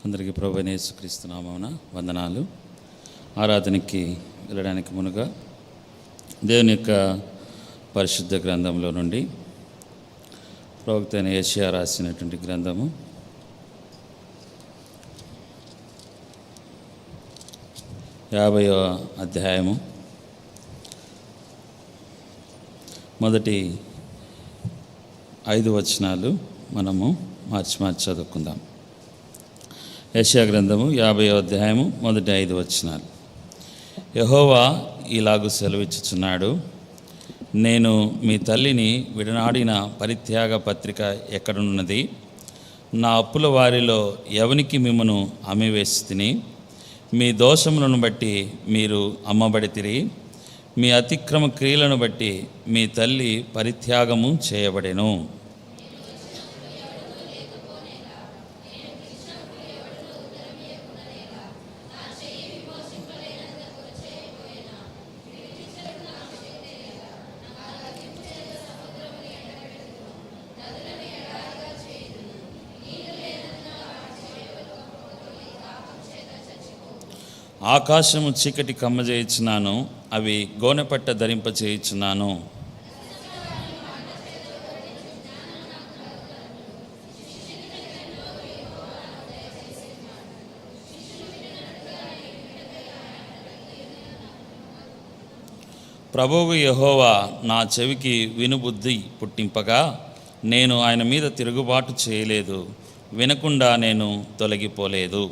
అందరికీ ప్రభువైన యేసుక్రీస్తు నామమున వందనాలు. ఆరాధనకి వెళ్ళడానికి మునుగా దేవుని యొక్క పరిశుద్ధ గ్రంథంలో నుండి ప్రవక్త అయిన యెషయా రాసినటువంటి గ్రంథము 50వ అధ్యాయము మొదటి 5 వచనాలు మనము మార్చి చదువుకుందాం. యెషయా గ్రంథము 50వ అధ్యాయము మొదటి 5 వచనాలు. యెహోవా ఇలాగు సెలవిచ్చుచున్నాడు, నేను మీ తల్లిని విడనాడిన పరిత్యాగ పత్రిక ఎక్కడున్నది? నా అప్పుల వారిలో ఎవనికి మిమ్మను అమ్మివేసితిని? మీ దోషములను బట్టి మీరు అమ్మబడితిరి, మీ అతిక్రమ క్రియలను బట్టి మీ తల్లి పరిత్యాగము చేయబడెను. ఆకాశము చీకటి కమ్మజేయుచున్నాను, అవి గోనెపట్ట ధరింపచేయుచున్నాను. ప్రభువు యెహోవా నా చెవికి వినుబుద్ధి పుట్టింపగా నేను ఆయన మీద తిరుగుబాటు చేయలేదు, వినకుండా నేను తొలగిపోలేదు.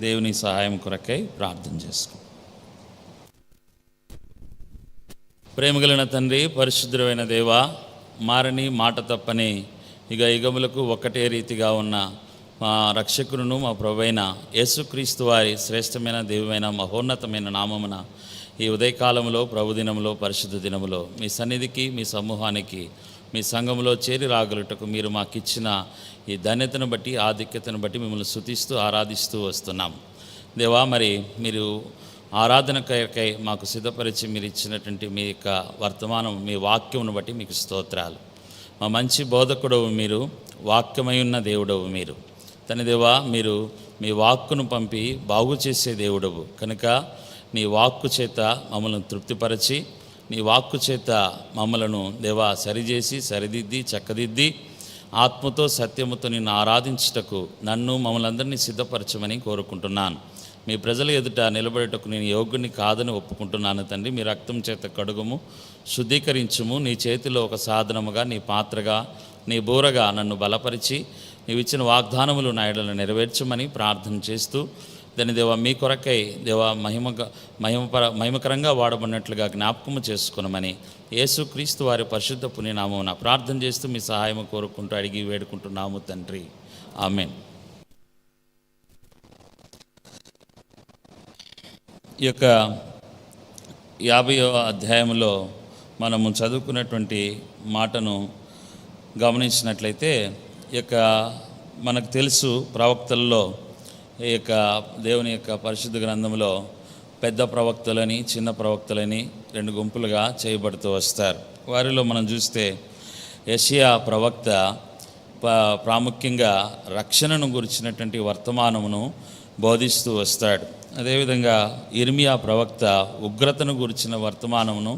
దేవుని సహాయం కొరకై ప్రార్థన చేసుకో. ప్రేమగలిగిన తండ్రి, పరిశుద్ధుడైన దేవా, మారని మాట తప్పని యుగములకు ఒక్కటే రీతిగా ఉన్న మా రక్షకుడును మా ప్రభువైన యేసుక్రీస్తు వారి శ్రేష్టమైన దేవువైన మహోన్నతమైన నామమున ఈ ఉదయకాలంలో ప్రభుదినంలో పరిశుద్ధ దినములో మీ సన్నిధికి మీ సమూహానికి మీ సంఘంలో చేరి రాగలుటకు మీరు మాకిచ్చిన ఈ ధన్యతను బట్టి ఆధిక్యతను బట్టి మిమ్మల్ని స్తుతిస్తూ ఆరాధిస్తూ వస్తున్నాం. దేవా, మరి మీరు ఆరాధనకై మాకు సిద్ధపరిచి మీరు ఇచ్చినటువంటి మీ యొక్క వర్తమానం, మీ వాక్యమును బట్టి మీకు స్తోత్రాలు. మా మంచి బోధకుడవు మీరు, వాక్యమై ఉన్న దేవుడవు మీరు. తన దేవా, మీరు మీ వాక్కును పంపి బాగు చేసే దేవుడవు కనుక నీ వాక్కు చేత మమ్మల్ని తృప్తిపరచి, నీ వాక్కు చేత మమ్మలను దేవా సరిచేసి సరిదిద్ది చక్కదిద్ది ఆత్మతో సత్యముతో నిన్ను ఆరాధించుటకు నన్ను మమ్మల్ని అందరినీ సిద్ధపరచమని కోరుకుంటున్నాను. మీ ప్రజల ఎదుట నిలబడేటకు నేను యోగ్యుని కాదని ఒప్పుకుంటున్నాను తండ్రి. మీ రక్తం చేత కడుగుము, శుద్ధీకరించుము. నీ చేతిలో ఒక సాధనముగా, నీ పాత్రగా, నీ బూరగా నన్ను బలపరిచి నీవిచ్చిన వాగ్దానములు నా నెరవేర్చమని ప్రార్థన చేస్తూ దాని దేవా మీ కొరకై దేవా మహిమకరంగా వాడబడినట్లుగా జ్ఞాపకము చేసుకునమని యేసుక్రీస్తు వారి పరిశుద్ధ పుణ్యనామమున ప్రార్థన చేస్తూ మీ సహాయం కోరుకుంటూ అడిగి వేడుకుంటున్నాము తండ్రి, ఆమేన్. ఈ యొక్క 50వ అధ్యాయంలో మనము చదువుకున్నటువంటి మాటను గమనించినట్లయితే ఈ యొక్క మనకు తెలుసు ప్రవక్తల్లో ఈ యొక్క దేవుని యొక్క పరిశుద్ధ గ్రంథంలో పెద్ద ప్రవక్తలని చిన్న ప్రవక్తలని 2 గుంపులుగా చేయబడుతూ వస్తారు. వారిలో మనం చూస్తే యెషయా ప్రవక్త ప్రాముఖ్యంగా రక్షణను గురించినటువంటి వర్తమానమును బోధిస్తూ వస్తాడు. అదేవిధంగా ఇర్మియా ప్రవక్త ఉగ్రతను గురించిన వర్తమానమును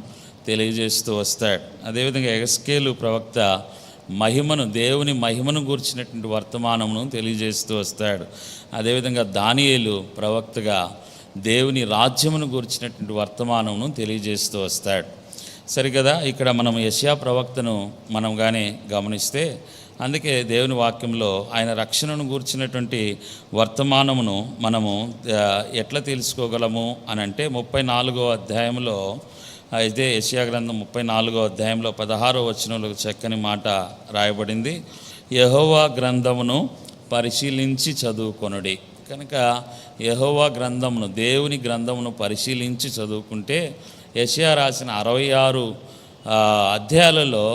తెలియజేస్తూ వస్తాడు. అదేవిధంగా యెహెజ్కేలు ప్రవక్త దేవుని మహిమను గురించినటువంటి వర్తమానమును తెలియజేస్తూ వస్తాడు. అదేవిధంగా దానియేలు ప్రవక్తగా దేవుని రాజ్యమును గురించినటువంటి వర్తమానమును తెలియజేస్తూ వస్తాడు. సరికదా, ఇక్కడ మనం యెషయా ప్రవక్తను మనం కానీ గమనిస్తే అందుకే దేవుని వాక్యంలో ఆయన రక్షణను గురించినటువంటి వర్తమానమును మనము ఎట్లా తెలుసుకోగలము అని అంటే 34వ అధ్యాయంలో అయితే యెషయా గ్రంథం 34వ అధ్యాయంలో 16వ వచనంలో చక్కని మాట రాయబడింది. యెహోవా గ్రంథమును పరిశీలించి చదువుకొనుడి. కనుక యెహోవా గ్రంథమును, దేవుని గ్రంథమును పరిశీలించి చదువుకుంటే యెషయా రాసిన 66 అధ్యాయాలలో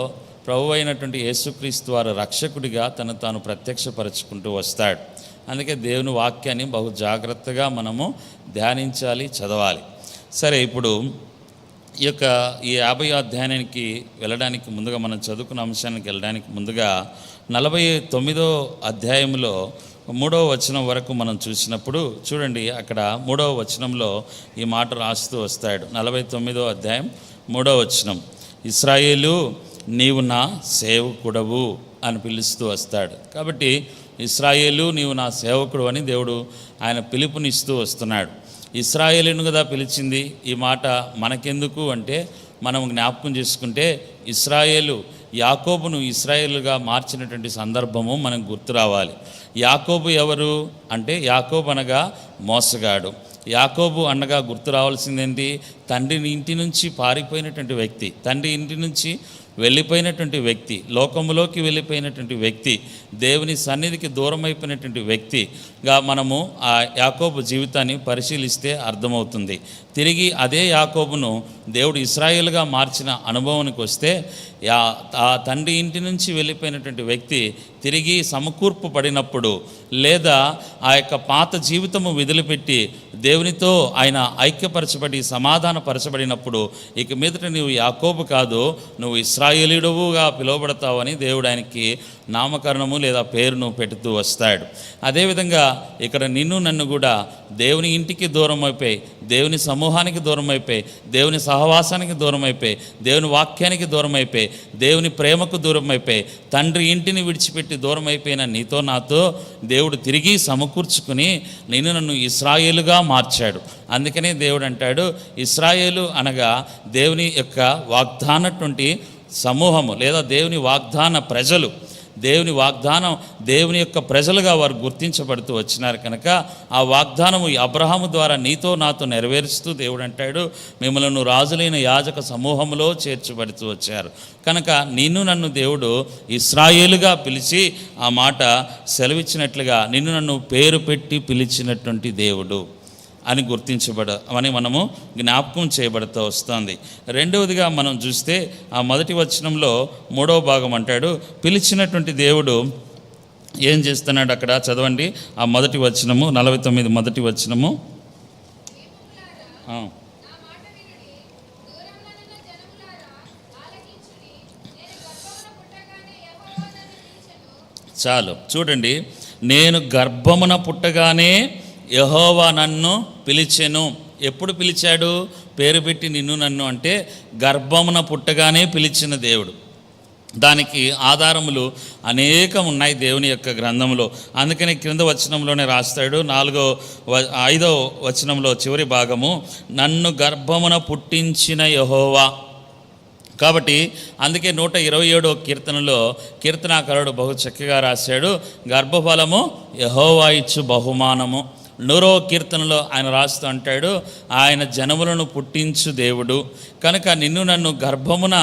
ప్రభు అయినటువంటి యేసుక్రీస్తు వారు రక్షకుడిగా తను తాను ప్రత్యక్షపరచుకుంటూ వస్తాడు. అందుకే దేవుని వాక్యాన్ని బహు జాగ్రత్తగా మనము ధ్యానించాలి, చదవాలి. సరే, ఇప్పుడు ఈ 50వ అధ్యాయానికి వెళ్ళడానికి ముందుగా మనం చదువుకున్న అంశానికి వెళ్ళడానికి ముందుగా 49వ అధ్యాయంలో 3వ వచనం వరకు మనం చూసినప్పుడు చూడండి, అక్కడ 3వ వచనంలో ఈ మాట రాస్తూ వస్తాడు. 49వ అధ్యాయం 3వ వచనం, ఇశ్రాయేలు నీవు నా సేవకుడవు అని పిలుస్తూ వస్తాడు. కాబట్టి ఇశ్రాయేలు నీవు నా సేవకుడు అని దేవుడు ఆయన పిలుపునిస్తూ వస్తున్నాడు. ఇశ్రాయేలును కదా పిలిచింది. ఈ మాట మనకెందుకు అంటే, మనం జ్ఞాపకం చేసుకుంటే ఇశ్రాయేలు యాకోబును ఇశ్రాయేలుగా మార్చినటువంటి సందర్భము మనకు గుర్తు రావాలి. యాకోబు ఎవరు అంటే, యాకోబు అనగా మోసగాడు. యాకోబు అనగా గుర్తు రావాల్సిందేంటి? తండ్రి ఇంటి నుంచి పారిపోయినటువంటి వ్యక్తి, తండ్రి ఇంటి నుంచి వెళ్ళిపోయినటువంటి వ్యక్తి, లోకములోకి వెళ్ళిపోయినటువంటి వ్యక్తి, దేవుని సన్నిధికి దూరం అయిపోయినటువంటి వ్యక్తిగా మనము ఆ యాకోబు జీవితాన్ని పరిశీలిస్తే అర్థమవుతుంది. తిరిగి అదే యాకోబును దేవుడు ఇశ్రాయేలుగా మార్చిన అనుభవానికి వస్తే, ఆ తండ్రి ఇంటి నుంచి వెళ్ళిపోయినటువంటి వ్యక్తి తిరిగి సమకూర్పు పడినప్పుడు, లేదా ఆ యొక్క పాత జీవితము వదిలిపెట్టి దేవునితో ఆయన ఐక్యపరచబడి సమాధానపరచబడినప్పుడు, ఇక మీదట నువ్వు యాకోబు కాదు, నువ్వు ఇశ్రాయేలీయుడుగా పిలువబడతావని దేవుడు ఆయనకి నామకరణము లేదా పేరును పెడుతూ వస్తాడు. అదేవిధంగా ఇక్కడ నిన్ను నన్ను కూడా దేవుని ఇంటికి దూరం అయిపోయి, దేవుని సమూహానికి దూరం అయిపోయి, దేవుని సహవాసానికి దూరం అయిపోయి, దేవుని వాక్యానికి దూరం అయిపోయి, దేవుని ప్రేమకు దూరం అయిపోయి, తండ్రి ఇంటిని విడిచిపెట్టి దూరం అయిపోయిన నీతో నాతో దేవుడు తిరిగి సమకూర్చుకుని నిన్ను నన్ను ఇశ్రాయేలుగా మార్చాడు. అందుకనే దేవుడు అంటాడు, ఇశ్రాయేలు అనగా దేవుని యొక్క వాగ్దానటువంటి సమూహము లేదా దేవుని వాగ్దాన ప్రజలు. దేవుని వాగ్దానం, దేవుని యొక్క ప్రజలుగా వారు గుర్తించబడుతూ వచ్చినారు కనుక ఆ వాగ్దానము అబ్రహాము ద్వారా నీతో నాతో నెరవేరుస్తూ దేవుడు అంటాడు, మిమ్మల్ని రాజులైన యాజక సమూహంలో చేర్చబడుతూ వచ్చారు. కనుక నిన్ను నన్ను దేవుడు ఇశ్రాయేలుగా పిలిచి ఆ మాట సెలవిచ్చినట్లుగా నిన్ను నన్ను పేరు పెట్టి పిలిచినటువంటి దేవుడు అని గుర్తించబడమని మనము జ్ఞాపకం చేయబడుతూ వస్తుంది. రెండవదిగా మనం చూస్తే ఆ మొదటి వచనంలో 3వ భాగం అంటాడు, పిలిచినటువంటి దేవుడు ఏం చేస్తున్నాడు అక్కడ చదవండి. ఆ మొదటి వచనము 49 మొదటి వచనము. చాలు చూడండి, నేను గర్భమున పుట్టగానే యెహోవా నన్ను పిలిచెను. ఎప్పుడు పిలిచాడు? పేరు పెట్టి నిన్ను నన్ను అంటే గర్భమున పుట్టగానే పిలిచిన దేవుడు. దానికి ఆధారములు అనేకం ఉన్నాయి దేవుని యొక్క గ్రంథంలో. అందుకని క్రింద వచనంలోనే రాస్తాడు, 5వ వచనంలో చివరి భాగము, నన్ను గర్భమున పుట్టించిన యెహోవా. కాబట్టి అందుకే 127వ కీర్తనలో కీర్తనాకారుడు బహు చక్కగా రాశాడు, గర్భఫలము యెహోవా ఇచ్చు బహుమానము. 100వ కీర్తనలో ఆయన రాస్తూ అంటాడు, ఆయన జనములను పుట్టించు దేవుడు కనుక నిన్ను నన్ను గర్భమున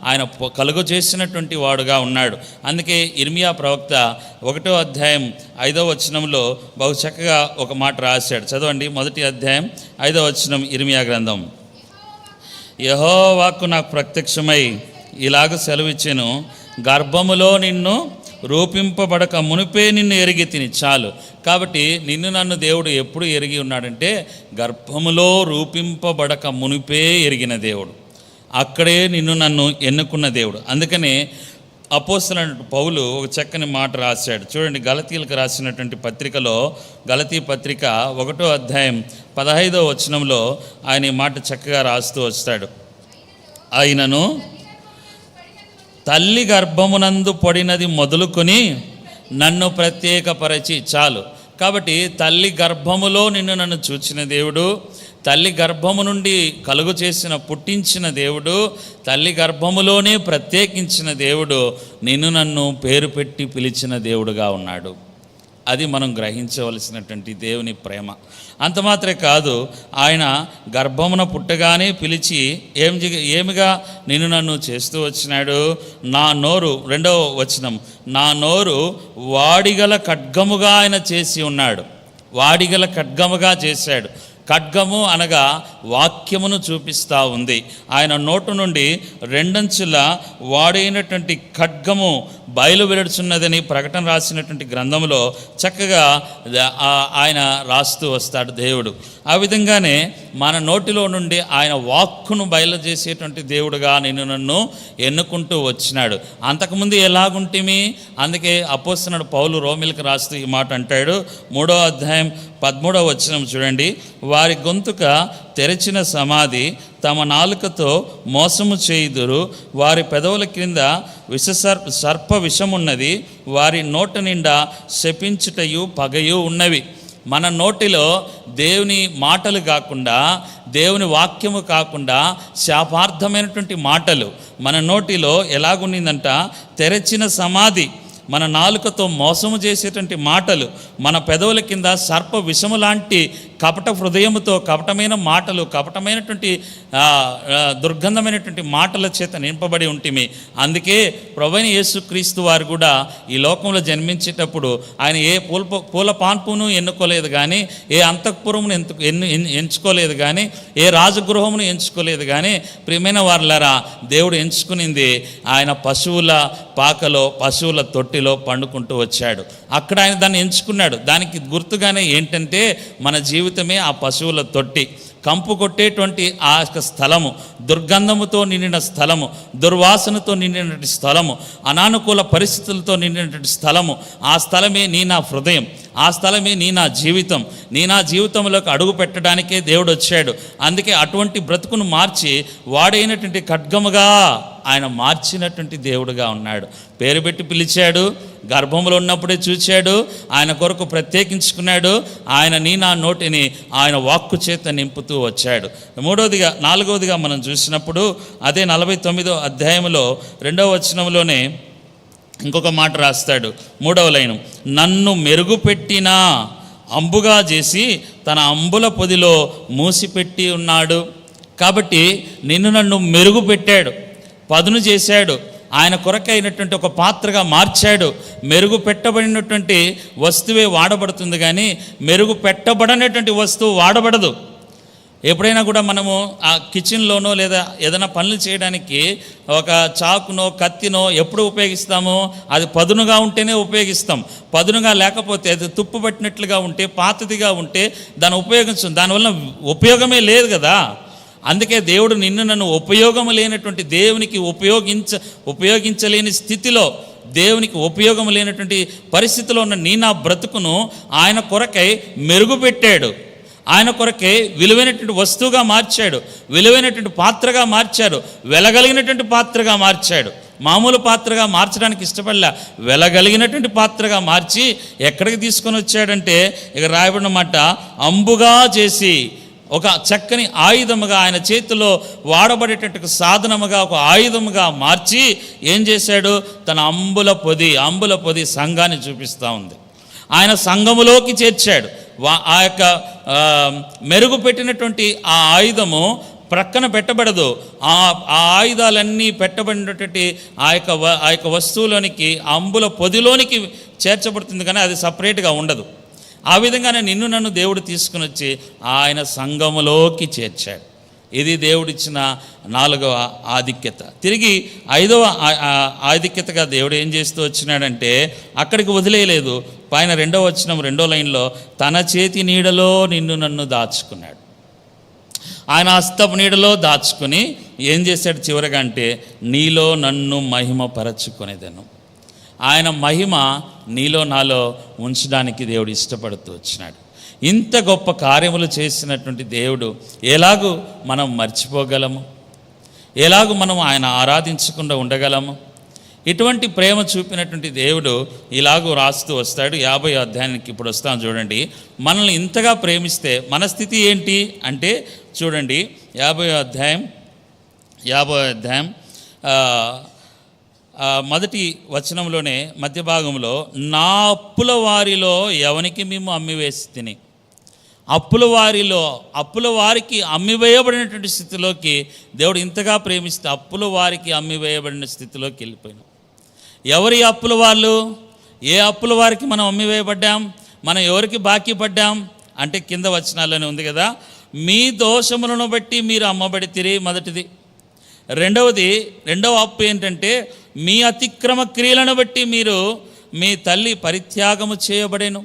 ఆయన కలుగు చేసినటువంటి వాడుగా ఉన్నాడు. అందుకే ఇర్మియా ప్రవక్త 1వ అధ్యాయం 5వ వచనంలో బహు చక్కగా ఒక మాట రాశాడు. చదవండి, 1వ అధ్యాయం 5వ వచనం ఇర్మియా గ్రంథం. యెహోవాకు నాకు ప్రత్యక్షమై ఇలాగ సెలవిచ్చెను, గర్భములో నిన్ను రూపింపబడక మునిపే నిన్ను ఎరిగి తిని. చాలు. కాబట్టి నిన్ను నన్ను దేవుడు ఎప్పుడు ఎరిగి ఉన్నాడంటే గర్భములో రూపింపబడక మునిపే ఎరిగిన దేవుడు, అక్కడే నిన్ను నన్ను ఎన్నుకున్న దేవుడు. అందుకనే అపోస్తలుడైన పౌలు ఒక చక్కని మాట రాశాడు. చూడండి, గలతీయులకు రాసినటువంటి పత్రికలో, గలతీ పత్రిక 1వ అధ్యాయం 15వ వచనంలో ఆయన ఈ మాట చక్కగా రాస్తూ వస్తాడు. ఆయనను తల్లి గర్భమునందు పడినది మొదలుకొని నన్ను ప్రత్యేకపరచి. చాలు. కాబట్టి తల్లి గర్భములో నిన్ను నన్ను చూచిన దేవుడు, తల్లి గర్భము నుండి కలుగు చేసిన పుట్టించిన దేవుడు, తల్లి గర్భములోనే ప్రత్యేకించిన దేవుడు, నిన్ను నన్ను పేరు పెట్టి పిలిచిన దేవుడుగా ఉన్నాడు. అది మనం గ్రహించవలసినటువంటి దేవుని ప్రేమ. అంత మాత్రమే కాదు, ఆయన గర్భమున పుట్టగానే పిలిచి ఏమిగా నిన్ను నన్ను చేస్తూ వచ్చినాడు. నా నోరు, 2వ వచనం, నా నోరు వాడిగల ఖడ్గముగా ఆయన చేసి ఉన్నాడు. వాడిగల ఖడ్గముగా చేశాడు. ఖడ్గము అనగా వాక్యమును చూపిస్తూ ఉంది. ఆయన నోటు నుండి 2 అంచుల వాడైనటువంటి ఖడ్గము బయలు వెలుచున్నదని ప్రకటన రాసినటువంటి గ్రంథంలో చక్కగా ఆయన రాస్తూ వస్తాడు దేవుడు. ఆ విధంగానే మన నోటిలో నుండి ఆయన వాక్కును బయలు చేసేటువంటి దేవుడుగా నన్ను ఎన్నుకుంటూ వచ్చినాడు. అంతకుముందు ఎలాగుంటిమి? అందుకే అపోస్తలుడు పౌలు రోమిలకు రాస్తూ ఈ మాట అంటాడు. 3వ అధ్యాయం 13వ వచనం చూడండి. వారి గొంతుక తెరచిన సమాధి, తమ నాలుకతో మోసము చేయుదురు, వారి పెదవుల క్రింద సర్ప విషమున్నది, వారి నోట నిండా శపించుటయు పగయు ఉన్నవి. మన నోటిలో దేవుని మాటలు కాకుండా, దేవుని వాక్యము కాకుండా శాపార్థమైనటువంటి మాటలు మన నోటిలో ఎలాగుండిందంట? తెరచిన సమాధి, మన నాలుకతో మోసము చేసేటువంటి మాటలు, మన పెదవుల కింద సర్ప విషము లాంటి కపట హృదయముతో కపటమైన మాటలు, కపటమైనటువంటి దుర్గంధమైనటువంటి మాటల చేత నింపబడి ఉంటిమి. అందుకే ప్రభువైన యేసుక్రీస్తు వారు కూడా ఈ లోకంలో జన్మించేటప్పుడు ఆయన ఏ పూల పాన్పును ఎన్నుకోలేదు కానీ, ఏ అంతఃపురమును ఎంచుకోలేదు కానీ, ఏ రాజగృహమును ఎంచుకోలేదు కానీ, ప్రియమైన వారులారా, దేవుడు ఎంచుకునింది ఆయన పశువుల పాకలో, పశువుల తొట్టిలో పండుకుంటూ వచ్చాడు. అక్కడ ఆయన దాన్ని ఎంచుకున్నాడు. దానికి గుర్తుగానే ఏంటంటే మన జీవితమే ఆ పశువుల తొట్టి. కంపు కొట్టేటువంటి ఆ స్థలము, దుర్గంధముతో నిండిన స్థలము, దుర్వాసనతో నిండినటువంటి స్థలము, అనానుకూల పరిస్థితులతో నిండినటువంటి స్థలము. ఆ స్థలమే నా హృదయం, ఆ స్థలమే నా జీవితం. నా జీవితంలోకి అడుగు పెట్టడానికే దేవుడు వచ్చాడు. అందుకే అటువంటి బ్రతుకును మార్చి వాడైనటువంటి ఖడ్గముగా ఆయన మార్చినటువంటి దేవుడుగా ఉన్నాడు. పేరు పెట్టి పిలిచాడు, గర్భంలో ఉన్నప్పుడే చూచాడు, ఆయన కొరకు ప్రత్యేకించుకున్నాడు. ఆయన నా నోటిని ఆయన వాక్కు చేత నింపుతూ వచ్చాడు. 4వదిగా మనం చూసినప్పుడు అదే 49వ అధ్యాయంలో 2వ వచనంలోనే ఇంకొక మాట రాస్తాడు. 3వ లైను, నన్ను మెరుగుపెట్టినా అంబుగా చేసి తన అంబుల పొదిలో మూసిపెట్టి ఉన్నాడు. కాబట్టి నన్ను మెరుగుపెట్టాడు, పదును చేశాడు, ఆయన కొరకైనటువంటి ఒక పాత్రగా మార్చాడు. మెరుగు పెట్టబడినటువంటి వస్తువే వాడబడుతుంది కానీ మెరుగు పెట్టబడనటువంటి వస్తువు వాడబడదు. ఎప్పుడైనా కూడా మనము ఆ కిచెన్లోనో లేదా ఏదైనా పనులు చేయడానికి ఒక చాకునో కత్తినో ఎప్పుడు ఉపయోగిస్తామో అది పదునుగా ఉంటేనే ఉపయోగిస్తాం. పదునుగా లేకపోతే అది తుప్పు పట్టినట్లుగా ఉంటే, పాతదిగా ఉంటే దాన్ని ఉపయోగించం. దానివల్ల ఉపయోగమే లేదు కదా. అందుకే దేవుడు నన్ను ఉపయోగం లేనటువంటి, దేవునికి ఉపయోగించలేని స్థితిలో, దేవునికి ఉపయోగం లేనటువంటి పరిస్థితిలో ఉన్న నా బ్రతుకును ఆయన కొరకై మెరుగుపెట్టాడు. ఆయన కొరకే విలువైనటువంటి వస్తువుగా మార్చాడు, విలువైనటువంటి పాత్రగా మార్చాడు, వెలగలిగినటువంటి పాత్రగా మార్చాడు. మామూలు పాత్రగా మార్చడానికి ఇష్టపడలే, వెలగలిగినటువంటి పాత్రగా మార్చి ఎక్కడికి తీసుకొని వచ్చాడంటే ఇక రాయబడిన మాట, అంబుగా చేసి ఒక చక్కని ఆయుధముగా ఆయన చేతిలో వాడబడేటట్టు సాధనముగా, ఒక ఆయుధముగా మార్చి ఏం చేశాడు? తన అంబుల పొది సంఘాన్ని చూపిస్తూ ఉంది. ఆయన సంఘములోకి చేర్చాడు. ఆ యొక్క మెరుగు పెట్టినటువంటి ఆ ఆయుధము ప్రక్కన పెట్టబడదు. ఆ ఆయుధాలన్నీ పెట్టబడినటువంటి ఆ యొక్క వస్తువులోనికి, అంబుల పొదిలోనికి చేర్చబడుతుంది కానీ అది సపరేట్గా ఉండదు. ఆ విధంగానే నన్ను దేవుడు తీసుకుని వచ్చి ఆయన సంఘములోకి చేర్చాడు. ఇది దేవుడిచ్చిన 4వ ఆధిక్యత. తిరిగి 5వ ఆధిక్యతగా దేవుడు ఏం చేస్తూ వచ్చినాడంటే అక్కడికి వదిలేయలేదు. పైన 2వ వచనం 2వ లైన్లో, తన చేతి నీడలో నన్ను దాచుకున్నాడు. ఆయన హస్తపు నీడలో దాచుకుని ఏం చేశాడు చివరగా అంటే, నీలో నన్ను మహిమపరచుకునేదను. ఆయన మహిమ నీలో నాలో ఉంచడానికి దేవుడు ఇష్టపడుతూ వచ్చినాడు. ఇంత గొప్ప కార్యములు చేసినటువంటి దేవుడు ఎలాగూ మనం మర్చిపోగలము? ఎలాగూ మనం ఆయన ఆరాధించకుండా ఉండగలము? ఇటువంటి ప్రేమ చూపినటువంటి దేవుడు ఇలాగూ రాస్తూ వస్తాడు. 50వ అధ్యాయానికి ఇప్పుడు వస్తాం చూడండి. మనల్ని ఇంతగా ప్రేమిస్తే మన స్థితి ఏంటి అంటే చూడండి, 50వ అధ్యాయం మొదటి వచనంలోనే మధ్య భాగంలో, నా అప్పుల వారిలో ఎవనికి మేము అమ్మివేసి తిని, అప్పుల వారికి అమ్మివేయబడినటువంటి స్థితిలోకి దేవుడు ఇంతగా ప్రేమిస్తే అప్పుల వారికి అమ్మివేయబడిన స్థితిలోకి వెళ్ళిపోయినాం. ఎవరి అప్పుల వాళ్ళు? ఏ అప్పుల వారికి మనం అమ్మివేయబడ్డాం? మనం ఎవరికి బాకీ పడ్డాం అంటే కింద వచనాల్లోనే ఉంది కదా, మీ దోషములను బట్టి మీరు అమ్మబడితిరి మొదటిది. రెండవ అప్పు ఏంటంటే మీ అతిక్రమ క్రియలను బట్టి మీరు మీ తల్లి పరిత్యాగము చేయబడెను.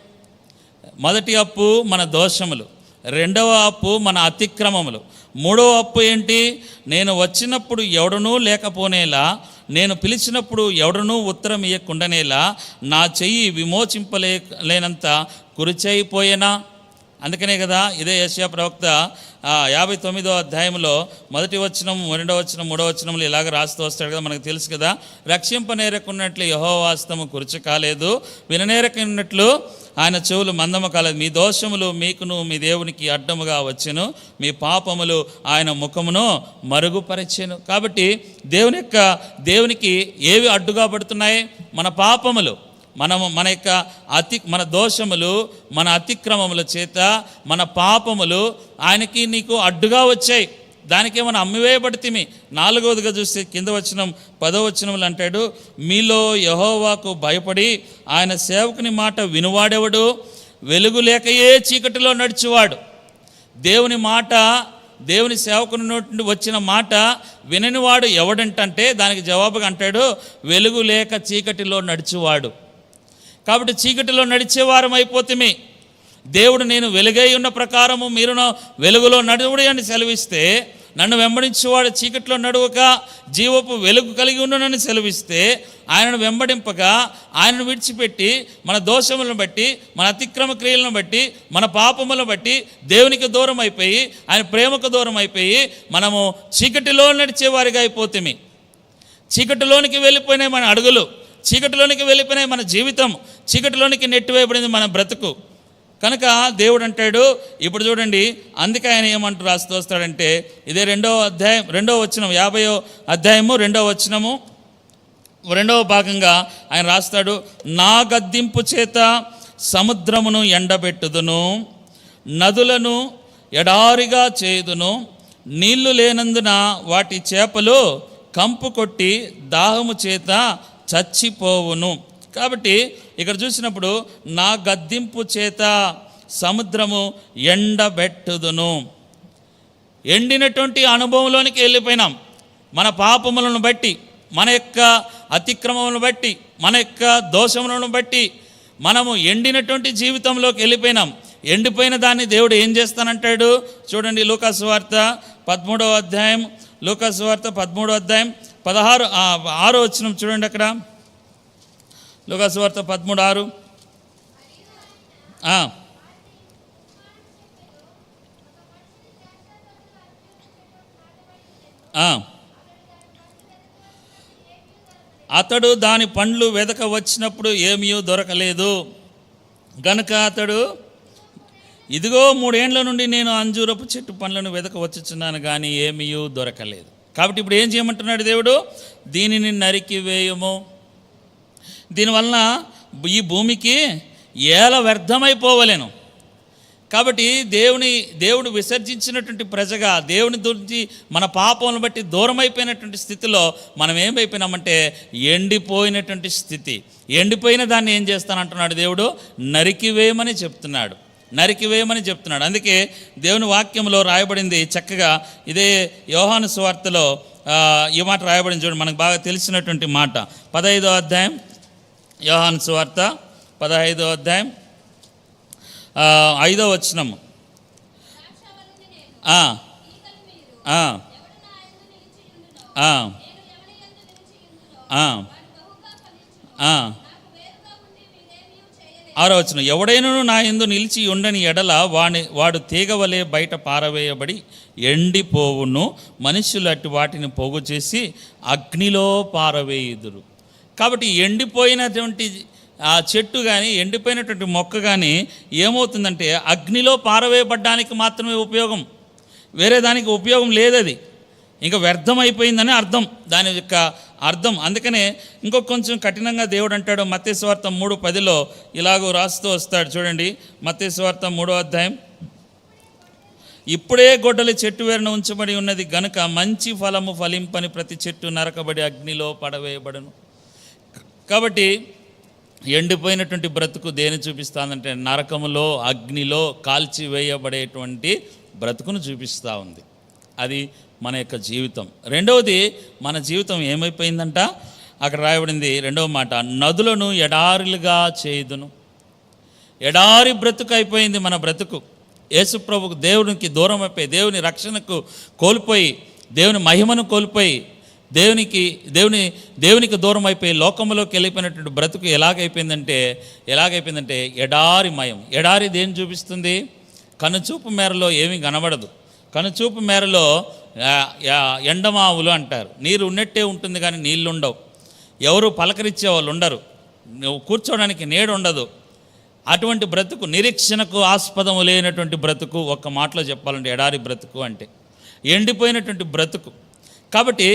మొదటి అప్పు మన దోషములు, రెండవ అప్పు మన అతిక్రమములు, మూడవ అప్పు ఏంటి? నేను వచ్చినప్పుడు ఎవడనూ లేకపోనేలా, నేను పిలిచినప్పుడు ఎవడనూ ఉత్తరం ఇయ్యకుండానేలా, నా చెయ్యి విమోచింపలేనంత కురిచైపోయేనా. అందుకనే కదా ఇదే యెషయా ప్రవక్త 59వ అధ్యాయంలో 1వ వచనం, 2వ వచనం, 3వ వచనంలో ఇలాగ రాస్తూ వస్తాడు కదా, మనకు తెలుసు కదా. రక్షింపనేరకున్నట్లు యెహోవా హస్తము కురుచ కాలేదు, విననేరకున్నట్లు ఆయన చెవులు మందము కాలేదు. మీ దోషములు మీకును మీ దేవునికి అడ్డముగా వచ్చెను, మీ పాపములు ఆయన ముఖమును మరుగుపరచెను. కాబట్టి దేవునికి ఏవి అడ్డుగా పడుతున్నాయి? మన పాపములు, మన దోషములు, మన అతిక్రమముల చేత మన పాపములు ఆయనకి నీకు అడ్డుగా వచ్చాయి. దానికే మనం అమ్మివేయబడితిమి. 4వదిగా చూస్తే కింద వచనం 10వ వచనములు అంటాడు, మీలో యెహోవాకు భయపడి ఆయన సేవకుని మాట వినువాడెవడు? వెలుగు లేకయే చీకటిలో నడిచేవాడు. దేవుని మాట, దేవుని సేవకుని నుండి వచ్చిన మాట విననివాడు ఎవడంటే దానికి జవాబుగా అంటాడు, వెలుగు లేక చీకటిలో నడిచేవాడు. కాబట్టి చీకటిలో నడిచేవారం అయిపోతుంది. దేవుడు నేను వెలుగై ఉన్న ప్రకారము మీరును వెలుగులో నడువుడి అని సెలవిస్తే, నన్ను వెంబడించేవాడు చీకటిలో నడువక జీవపు వెలుగు కలిగి ఉండనని సెలవిస్తే, ఆయనను వెంబడింపగా, ఆయనను విడిచిపెట్టి మన దోషములను బట్టి, మన అతిక్రమ క్రియలను బట్టి, మన పాపములను బట్టి దేవునికి దూరం అయిపోయి, ఆయన ప్రేమకు దూరం అయిపోయి మనము చీకటిలో నడిచేవారిగా అయిపోతుంది. చీకటిలోనికి వెళ్ళిపోయినాయి మన అడుగులు, చీకటిలోనికి వెళ్ళిపోయినాయి మన జీవితం, చీకటిలోనికి నెట్టివేయబడింది మన బ్రతుకు. కనుక దేవుడు అంటాడు, ఇప్పుడు చూడండి, అందుకే ఆయన ఏమంటూ రాస్తూ వస్తాడంటే, ఇదే 2వ అధ్యాయం 2వ వచనం, 50వ అధ్యాయము 2వ వచనము 2వ భాగంగా ఆయన రాస్తాడు, నా గద్దింపు చేత సముద్రమును ఎండబెట్టుదును, నదులను ఎడారిగా చేయుదును, నీళ్లు లేనందున వాటి చేపలు కంపు కొట్టి దాహము చేత చచ్చిపోవును. కాబట్టి ఇక్కడ చూసినప్పుడు నా గద్దింపు చేత సముద్రము ఎండబెట్టుదును. ఎండినటువంటి అనుభవంలోనికి వెళ్ళిపోయినాం. మన పాపములను బట్టి, మన యొక్క అతిక్రమములను బట్టి, మన యొక్క దోషములను బట్టి మనము ఎండినటువంటి జీవితంలోకి వెళ్ళిపోయినాం. ఎండిపోయిన దాన్ని దేవుడు ఏం చేస్తానంటాడు? చూడండి, లూకాసు వార్త 13వ అధ్యాయం, లూకాసు వార్త 13వ అధ్యాయం 6వ వచనం చూడండి. అక్కడ లూకాసు వార్త 13:6. అతడు దాని పండ్లు వెదక వచ్చినప్పుడు ఏమీ దొరకలేదు గనుక అతడు, ఇదిగో 3 ఏండ్ల నుండి నేను అంజూరపు చెట్టు పండ్లను వెదక వచ్చుచున్నాను కానీ ఏమీ దొరకలేదు. కాబట్టి ఇప్పుడు ఏం చేయమంటున్నాడు దేవుడు? దీనిని నరికివేయము. దీనివలన ఈ భూమికి ఏల వ్యర్థమైపోవలేను. కాబట్టి దేవుడు విసర్జించినటువంటి ప్రజగా, దేవుని గురించి మన పాపములను బట్టి దూరమైపోయినటువంటి స్థితిలో మనం ఏమైపోయినామంటే ఎండిపోయినటువంటి స్థితి. ఎండిపోయిన దాన్ని ఏం చేస్తానంటున్నాడు దేవుడు? నరికివేయమని చెప్తున్నాడు, నరికివేయమని చెప్తున్నాడు. అందుకే దేవుని వాక్యంలో రాయబడింది చక్కగా, ఇదే యోహాను సువార్తలో ఈ మాట రాయబడింది చూడండి, మనకు బాగా తెలిసినటువంటి మాట. 15వ అధ్యాయం, యోహాను సువార్త 15వ అధ్యాయం 5వ వచనము. ఆరో వచనం, ఎవడైనను నా యందు నిలిచి ఉండని ఎడల వాడు తీగవలే బయట పారవేయబడి ఎండిపోవును, మనుష్యులు అట్టి వాటిని పోగు చేసి అగ్నిలో పారవేయుదురు. కాబట్టి ఎండిపోయినటువంటి ఆ చెట్టు కానీ, ఎండిపోయినటువంటి మొక్క కానీ ఏమవుతుందంటే అగ్నిలో పారవేయబడ్డానికి మాత్రమే ఉపయోగం, వేరే దానికి ఉపయోగం లేదది. ఇంకా వ్యర్థమైపోయిందని అర్థం, దాని యొక్క అర్థం. అందుకనే ఇంకొక కొంచెం కఠినంగా దేవుడు అంటాడు. మత్తయి సువార్త 3:10లో ఇలాగో రాస్తూ వస్తాడు చూడండి. మత్తయి సువార్త 3వ అధ్యాయం, ఇప్పుడే గొడ్డలి చెట్టు వేరున ఉంచబడి ఉన్నది గనుక మంచి ఫలము ఫలింపని ప్రతి చెట్టు నరకబడి అగ్నిలో పడవేయబడును. కాబట్టి ఎండిపోయినటువంటి బ్రతుకు దేని చూపిస్తుందంటే నరకములో, అగ్నిలో కాల్చివేయబడేటువంటి బ్రతుకును చూపిస్తూ ఉంది. అది మన యొక్క జీవితం. రెండవది, మన జీవితం ఏమైపోయిందంట? అక్కడ రాయబడింది రెండవ మాట, నదులను ఎడారులుగా చేయుదును. ఎడారి బ్రతుకు అయిపోయింది మన బ్రతుకు. యేసుప్రభుకు దేవునికి దూరం అయిపోయి, దేవుని రక్షణకు కోల్పోయి, దేవుని మహిమను కోల్పోయి, దేవునికి దూరం అయిపోయి లోకంలోకి వెళ్ళిపోయినటువంటి బ్రతుకు ఎలాగైపోయిందంటే ఎడారిమయం. ఎడారి దేని చూపిస్తుంది? కనుచూపు మేరలో ఏమీ కనబడదు. కనుచూపు మేరలో ఎండమావులు అంటారు. నీరు ఉన్నట్టే ఉంటుంది కానీ నీళ్ళు ఉండవు. ఎవరు పలకరించే వాళ్ళు ఉండరు. కూర్చోవడానికి నీడ ఉండదు. అటువంటి బ్రతుకు, నిరీక్షణకు ఆస్పదము లేనటువంటి బ్రతుకు. ఒక్క మాటలో చెప్పాలంటే ఎడారి బ్రతుకు అంటే ఎండిపోయినటువంటి బ్రతుకు. కాబట్టి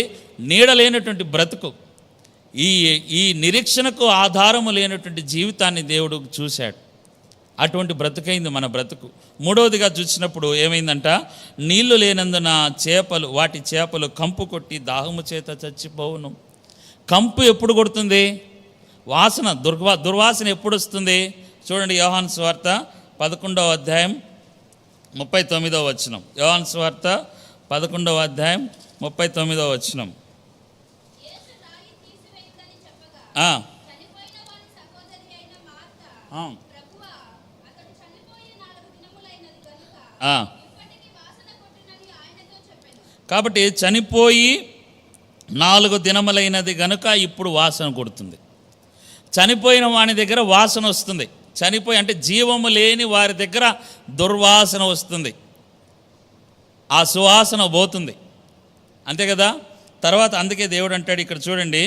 నీడ లేనటువంటి బ్రతుకు, ఈ నిరీక్షణకు ఆధారము లేనటువంటి జీవితాన్ని దేవుడు చూశాడు. అటువంటి బ్రతుకైంది మన బ్రతుకు. మూడవదిగా చూసినప్పుడు ఏమైందంట, నీళ్లు లేనందున వాటి చేపలు కంపు కొట్టి దాహము చేత చచ్చిపోవును. కంపు ఎప్పుడు కొడుతుంది? వాసన, దుర్వాసన ఎప్పుడు వస్తుంది? చూడండి, యోహాను సువార్త 11వ అధ్యాయం 39వ వచనం. యోహాను సువార్త 11వ అధ్యాయం 39వ వచనం. కాబట్టి చనిపోయి 4 దినములైనది గనుక ఇప్పుడు వాసన కొడుతుంది. చనిపోయిన వాని దగ్గర వాసన వస్తుంది. చనిపోయి అంటే జీవము లేని వారి దగ్గర దుర్వాసన వస్తుంది. ఆ సువాసన పోతుంది, అంతే కదా. తర్వాత అందుకే దేవుడు అంటాడు ఇక్కడ చూడండి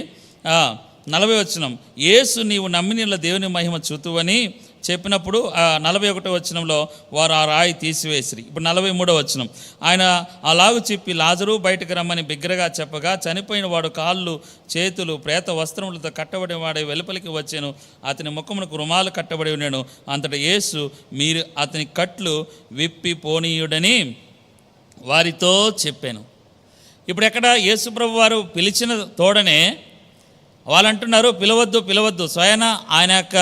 40వ వచనం, యేసు నీవు నమ్మిన దేవుని మహిమ చూతువని చెప్పినప్పుడు 41వ వచనంలో వారు ఆ రాయి తీసివేసిరి. ఇప్పుడు 43వ వచనం, ఆయన అలాగు చెప్పి లాజరు బయటకు రమ్మని బిగ్గరగా చెప్పగా చనిపోయిన వాడు కాళ్ళు చేతులు ప్రేత వస్త్రములతో కట్టబడి వాడే వెలుపలికి వచ్చాను. అతని ముఖమునకు రుమాలు కట్టబడి ఉన్నాను. అంతటా యేసు మీరు అతని కట్లు విప్పి పోనీయుడని వారితో చెప్పాను. ఇప్పుడు ఎక్కడ యేసుప్రభు వారు పిలిచిన తోడనే వాళ్ళు అంటున్నారు పిలవద్దు. స్వయన ఆయన యొక్క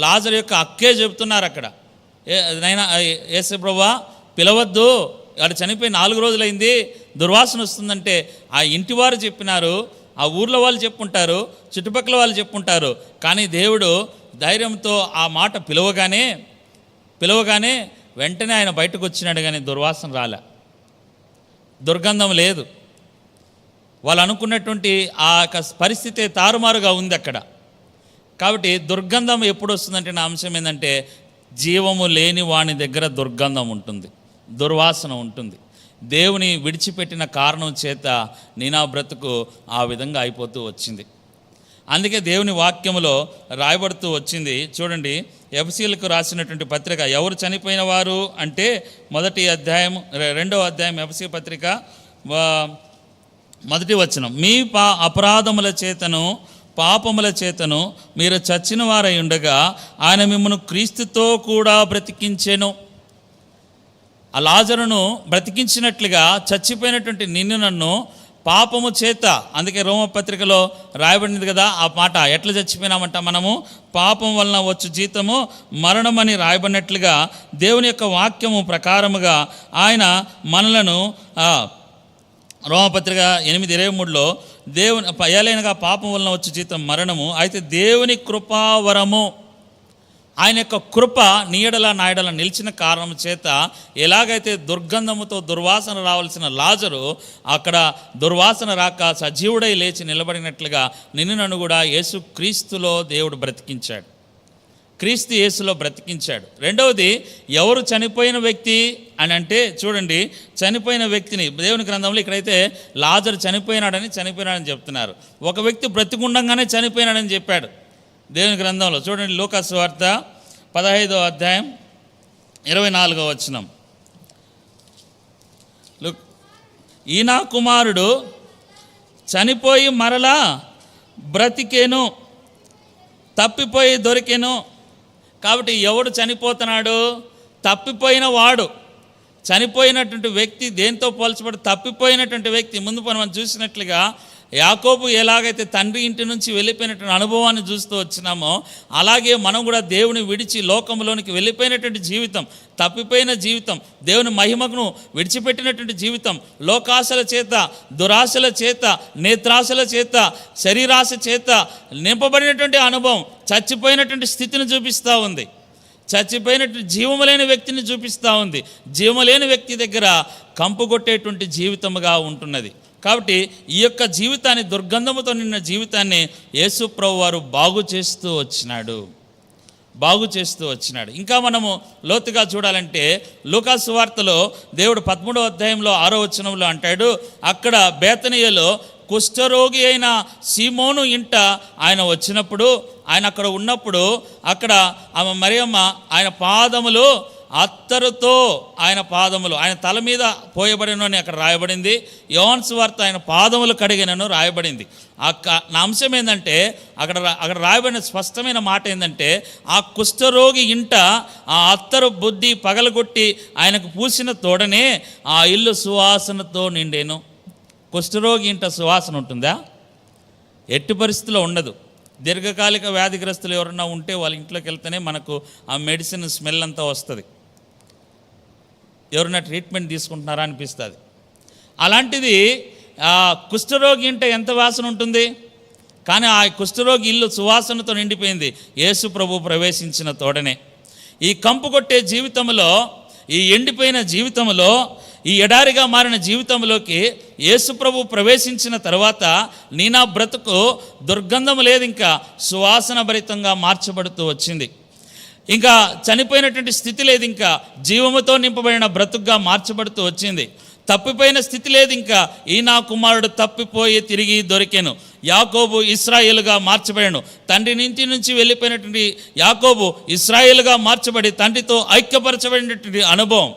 లాజరు యొక్క అక్కే చెబుతున్నారు అక్కడ, నైనా యేసుప్రభువా పిలవద్దు, వాడు చనిపోయి 4 రోజులైంది, దుర్వాసన వస్తుందంటే ఆ ఇంటి వారు చెప్పినారు, ఆ ఊర్లో వాళ్ళు చెప్పుంటారు, చుట్టుపక్కల వాళ్ళు చెప్పుంటారు. కానీ దేవుడు ధైర్యంతో ఆ మాట పిలవగానే వెంటనే ఆయన బయటకు వచ్చినాడు. కానీ దుర్వాసన రాలే, దుర్గంధం లేదు. వాళ్ళు అనుకున్నటువంటి ఆ పరిస్థితి తారుమారుగా ఉంది అక్కడ. కాబట్టి దుర్గంధం ఎప్పుడు వస్తుందంటే నా అంశం ఏంటంటే, జీవము లేని వాని దగ్గర దుర్గంధం ఉంటుంది, దుర్వాసన ఉంటుంది. దేవుని విడిచిపెట్టిన కారణం చేత నా బ్రతుకు ఆ విధంగా అయిపోతూ వచ్చింది. అందుకే దేవుని వాక్యములో రాయబడుతూ వచ్చింది. చూడండి, ఎఫెసీయులకు రాసినటువంటి పత్రిక, ఎవరు చనిపోయిన వారు అంటే 2వ అధ్యాయం ఎఫెసీ పత్రిక 1వ వచనం, మీ అపరాధముల చేతను పాపముల చేతను మీరు చచ్చిన వారై ఉండగా ఆయన మిమ్మల్ని క్రీస్తుతో కూడా బ్రతికించెను. ఆ లాజరును బ్రతికించినట్లుగా చచ్చిపోయినటువంటి నన్ను పాపము చేత, అందుకే రోమపత్రికలో రాయబడింది కదా ఆ మాట, ఎట్లా చచ్చిపోయినామంట మనము, పాపం వలన వచ్చు జీతము మరణమని రాయబడినట్లుగా దేవుని యొక్క వాక్యము ప్రకారముగా ఆయన మనలను రోమపత్రిక 8:23లో ఏలైనగా పాపం వలన వచ్చే జీతం మరణము, అయితే దేవుని కృపావరము, ఆయన యొక్క కృప నీడల నాయడల నిలిచిన కారణం చేత ఎలాగైతే దుర్గంధముతో దుర్వాసన రావాల్సిన లాజరు అక్కడ దుర్వాసన రాక సజీవుడై లేచి నిలబడినట్లుగా నన్ను కూడా యేసు క్రీస్తులో దేవుడు బ్రతికించాడు, క్రీస్తు యేసులో బ్రతికించాడు. రెండవది, ఎవరు చనిపోయిన వ్యక్తి అని అంటే చూడండి, చనిపోయిన వ్యక్తిని దేవుని గ్రంథంలో ఇక్కడైతే లాజరు చనిపోయినాడని చెప్తున్నారు. ఒక వ్యక్తి బ్రతికుండంగానే చనిపోయినాడని చెప్పాడు దేవుని గ్రంథంలో. చూడండి, లూకా సువార్త 15వ అధ్యాయం 24వ వచనం, ఈయన కుమారుడు చనిపోయి మరలా బ్రతికేను, తప్పిపోయి దొరికెను. కాబట్టి ఎవడు చనిపోతున్నాడు? తప్పిపోయిన వాడు. చనిపోయినటువంటి వ్యక్తి దేంతో పోల్చబడి? తప్పిపోయినటువంటి వ్యక్తి. ముందు మనం చూసినట్లుగా యాకోబు ఎలాగైతే తండ్రి ఇంటి నుంచి వెళ్ళిపోయినటువంటి అనుభవాన్ని చూస్తూ వచ్చినామో అలాగే మనం కూడా దేవుని విడిచి లోకంలోనికి వెళ్ళిపోయినటువంటి జీవితం, తప్పిపోయిన జీవితం, దేవుని మహిమను విడిచిపెట్టినటువంటి జీవితం, లోకాశల చేత, దురాశల చేత, నేత్రాశల చేత, శరీరాశ చేత నింపబడినటువంటి అనుభవం చచ్చిపోయినటువంటి స్థితిని చూపిస్తూ ఉంది. చచ్చిపోయినట్టు జీవము లేని వ్యక్తిని చూపిస్తూ ఉంది. జీవము లేని వ్యక్తి దగ్గర కంపు కొట్టేటువంటి జీవితముగా ఉంటున్నది. కాబట్టి ఈ యొక్క జీవితాన్ని, దుర్గంధముతో నిన్న జీవితాన్ని యేసు ప్రభువు వారు బాగు చేస్తూ వచ్చినాడు. ఇంకా మనము లోతుగా చూడాలంటే లూకా సువార్తలో దేవుడు 13వ అధ్యాయంలో 6వ వచనంలో అంటాడు, అక్కడ బేతనియలో కుష్ఠరోగి అయిన సీమోను ఇంట ఆయన వచ్చినప్పుడు, ఆయన అక్కడ ఉన్నప్పుడు, అక్కడ ఆమె మరియమ్మ ఆయన పాదములు అత్తరుతో, ఆయన తల మీద పోయబడిను అని అక్కడ రాయబడింది. యోహాను సువార్త ఆయన పాదములు కడిగినను రాయబడింది. నా అంశం ఏంటంటే అక్కడ రాయబడిన స్పష్టమైన మాట ఏంటంటే, ఆ కుష్ఠరోగి ఇంట ఆ అత్తరు బుద్ధి పగలగొట్టి ఆయనకు పూసిన తోడనే ఆ ఇల్లు సువాసనతో నిండేను. కుష్ఠరోగి ఇంట సువాసన ఉంటుందా? ఎట్టి పరిస్థితిలో ఉండదు. దీర్ఘకాలిక వ్యాధిగ్రస్తులు ఎవరన్నా ఉంటే వాళ్ళ ఇంట్లోకి వెళ్తేనే మనకు ఆ మెడిసిన్ స్మెల్ అంతా వస్తుంది. ఎవరైనా ట్రీట్మెంట్ తీసుకుంటున్నారా అనిపిస్తుంది. అలాంటిది ఆ కుష్ఠరోగి ఇంట ఎంత వాసన ఉంటుంది? కానీ ఆ కుష్ఠరోగి ఇల్లు సువాసనతో నిండిపోయింది యేసు ప్రభు ప్రవేశించిన తోడనే. ఈ కంపు కొట్టే జీవితంలో, ఈ ఎండిపోయిన జీవితంలో, ఈ ఎడారిగా మారిన జీవితంలోకి యేసు ప్రభు ప్రవేశించిన తర్వాత నా బ్రతుకు దుర్గంధం లేదు, ఇంకా సువాసన భరితంగా మార్చబడుతూ వచ్చింది. ఇంకా చనిపోయినటువంటి స్థితి లేదు, ఇంకా జీవముతో నింపబడిన బ్రతుకుగా మార్చబడుతూ వచ్చింది. తప్పిపోయిన స్థితి లేదు, ఇంకా ఈ నా కుమారుడు తప్పిపోయి తిరిగి దొరికెను. యాకోబు ఇశ్రాయేలుగా మార్చబడాను. తండ్రి నుంచి వెళ్ళిపోయినటువంటి యాకోబు ఇశ్రాయేలుగా మార్చబడి తండ్రితో ఐక్యపరచబడినటువంటి అనుభవం.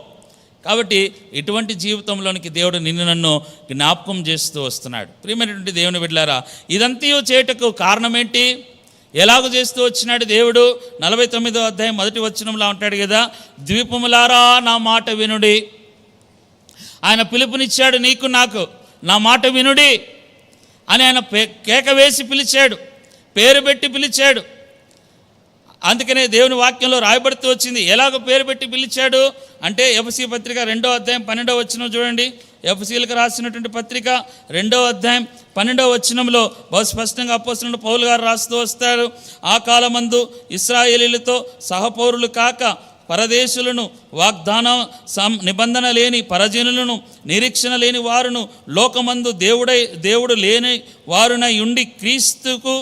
కాబట్టి ఇటువంటి జీవితంలోనికి దేవుడు నన్ను జ్ఞాపకం చేస్తూ వస్తున్నాడు. ప్రియమైనటువంటి దేవుని బిడ్డలారా, ఇదంతా చేయటకు కారణం ఏంటి? ఎలాగూ చేస్తూ వచ్చినాడు దేవుడు? 49వ అధ్యాయం 1వ వచనంలో అంటాడు కదా, ద్వీపములారా నా మాట వినుడి. ఆయన పిలుపునిచ్చాడు, నీకు నాకు, నా మాట వినుడి అని ఆయన కేక వేసి పిలిచాడు, పేరు పెట్టి పిలిచాడు. అందుకనే దేవుని వాక్యంలో రాయబడుతూ వచ్చింది. ఎలాగో పేరు పెట్టి పిలిచాడు అంటే ఎఫెసీ పత్రిక 2వ అధ్యాయం 12వ వచనం చూడండి. ఎఫెసీలకు రాసినటువంటి పత్రిక 2వ అధ్యాయం 12వ వచనంలో బహు స్పష్టంగా అపోస్తలుడు పౌలు గారు రాస్తూ వస్తారు, ఆ కాలమందు ఇశ్రాయేలీలతో సహపౌరులు కాక పరదేశులను, వాగ్దాన నిబంధన లేని పరజనులను, నిరీక్షణ లేని వారును, లోకమందు దేవుడు లేని వారునై ఉండి క్రీస్తుకు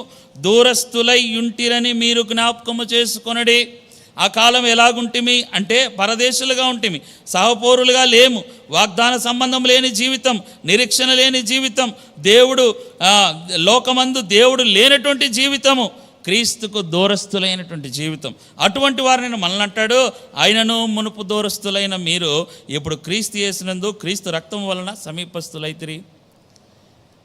దూరస్తులై ఉంటిరని మీరు జ్ఞాపకము చేసుకొనడి. ఆ కాలం ఎలాగుంటిమి అంటే పరదేశులుగా ఉంటిమి, సహపౌరులుగా లేము, వాగ్దాన సంబంధం లేని జీవితం, నిరీక్షణ లేని జీవితం, లోకమందు దేవుడు లేనటువంటి జీవితము, క్రీస్తుకు దూరస్తులైనటువంటి జీవితం. అటువంటి వారిని మనల్ని అంటాడు, ఆయనను మునుపు దూరస్తులైన మీరు ఇప్పుడు క్రీస్తు యేసునందు క్రీస్తు రక్తం వలన సమీపస్తులైతిరి.